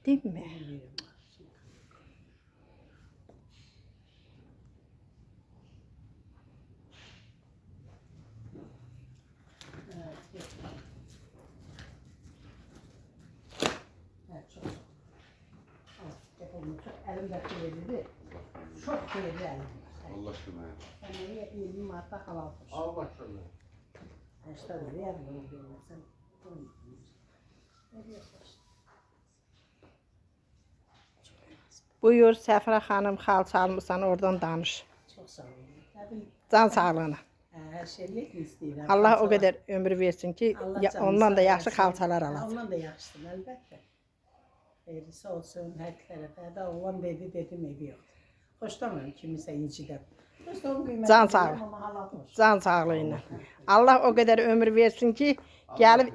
Değil mi? Elimde verildi. Çok verildi elimde. Allah aşkına ya. Sen nereye 20 Mart'ta halal olsun. Allah aşkına. İşte öyle yapıyorum diyorlar. Sen ne diyorsun? Buyur Səfirə xanım, xalça almısan, oradan danış. Çok sağ olun. Tabii Can sağlığına. her şeylik istəyirəm. Allah o qədər ömür versin ki, Allah ondan da canınızı yaxşı versin. xalçalar alacaq. Ondan da yaxşısın, əlbəttə. Xeyrisi olsun hər tərəfə. Da oğlan dedi, dedim evi yoxdur. Xoşlamıyorum kimisə incidən. Dost onun qiyməti Can bilirəm, sağlığı. amma halal olsun. Can sağlığı ilə. Allah o qədər ömür versin ki, gəlib